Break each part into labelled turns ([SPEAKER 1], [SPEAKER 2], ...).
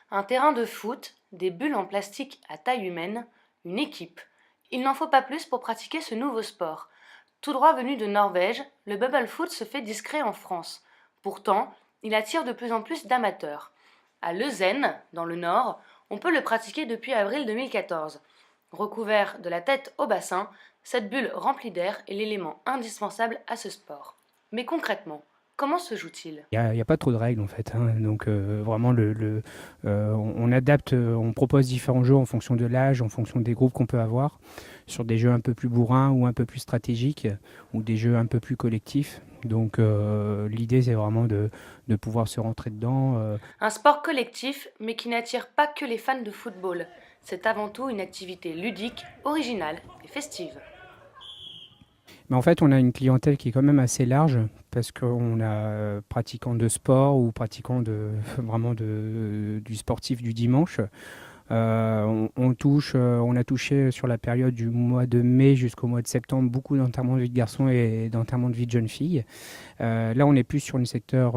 [SPEAKER 1] Un terrain de foot, des bulles en plastique à taille humaine, une équipe. Il n'en faut pas plus pour pratiquer ce nouveau sport. Tout droit venu de Norvège, le bubble foot se fait discret en France. Pourtant, il attire de plus en plus d'amateurs. À Leuzen, dans le Nord, on peut le pratiquer depuis avril 2014. Recouvert de la tête au bassin, cette bulle remplie d'air est l'élément indispensable à ce sport. Mais concrètement, comment se joue-t-il?
[SPEAKER 2] Il y a pas trop de règles en fait, hein, donc vraiment on adapte, on propose différents jeux en fonction de l'âge, en fonction des groupes qu'on peut avoir, sur des jeux un peu plus bourrins ou un peu plus stratégiques ou des jeux un peu plus collectifs. Donc l'idée c'est vraiment de pouvoir se rentrer dedans.
[SPEAKER 1] Un sport collectif, mais qui n'attire pas que les fans de football. C'est avant tout une activité ludique, originale et festive.
[SPEAKER 2] Mais en fait, on a une clientèle qui est quand même assez large parce qu'on a pratiquants de sport ou pratiquants vraiment du sportif du dimanche. On a touché sur la période du mois de mai jusqu'au mois de septembre beaucoup d'enterrements de vie de garçons et d'enterrements de vie de jeunes filles. Là, on est plus sur le secteur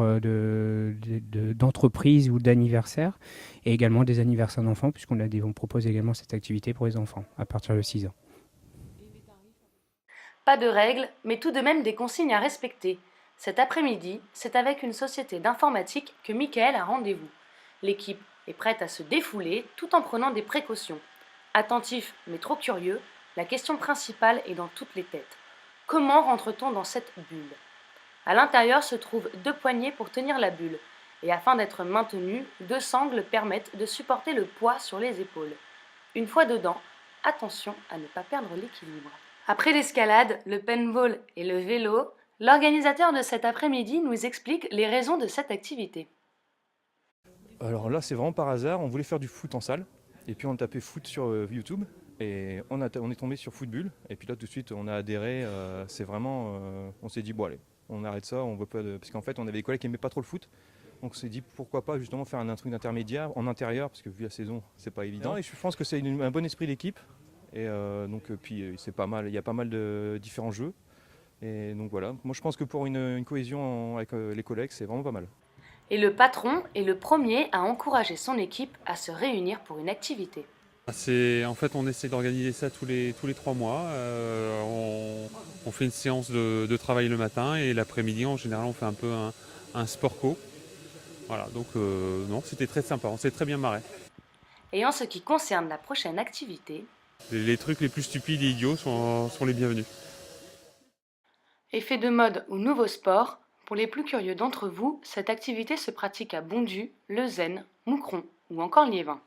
[SPEAKER 2] d'entreprise ou d'anniversaire et également des anniversaires d'enfants on propose également cette activité pour les enfants à partir de 6 ans.
[SPEAKER 1] Pas de règles, mais tout de même des consignes à respecter. Cet après-midi, c'est avec une société d'informatique que Michael a rendez-vous. L'équipe est prête à se défouler tout en prenant des précautions. Attentif mais trop curieux, la question principale est dans toutes les têtes. Comment rentre-t-on dans cette bulle? À l'intérieur se trouvent deux poignées pour tenir la bulle, et afin d'être maintenu, deux sangles permettent de supporter le poids sur les épaules. Une fois dedans, attention à ne pas perdre l'équilibre. Après l'escalade, le paintball et le vélo, l'organisateur de cet après-midi nous explique les raisons de cette activité.
[SPEAKER 3] Alors là, c'est vraiment par hasard. On voulait faire du foot en salle. Et puis on a tapé foot sur YouTube. Et on est tombé sur Footbull. Et puis là, tout de suite, on a adhéré. C'est vraiment. On s'est dit, bon, allez, on arrête ça. On veut pas de... Parce qu'en fait, on avait des collègues qui n'aimaient pas trop le foot. Donc on s'est dit, pourquoi pas justement faire un truc d'intermédiaire en intérieur. Parce que vu la saison, c'est pas évident. Et je pense que c'est un bon esprit d'équipe. Et puis c'est pas mal. Il y a pas mal de différents jeux. Et donc voilà. Moi, je pense que pour une cohésion avec les collègues, c'est vraiment pas mal.
[SPEAKER 1] Et le patron est le premier à encourager son équipe à se réunir pour une activité.
[SPEAKER 4] En fait, on essaie d'organiser ça tous les 3 mois. On fait une séance de travail le matin et l'après-midi, en général, on fait un peu un sport co. Voilà, donc non, c'était très sympa, on s'est très bien marré.
[SPEAKER 1] Et en ce qui concerne la prochaine activité,
[SPEAKER 4] Les trucs les plus stupides et idiots sont les bienvenus.
[SPEAKER 1] effet de mode ou nouveau sport, pour les plus curieux d'entre vous, cette activité se pratique à Bondu, Leuzen, Moucron ou encore Liévin.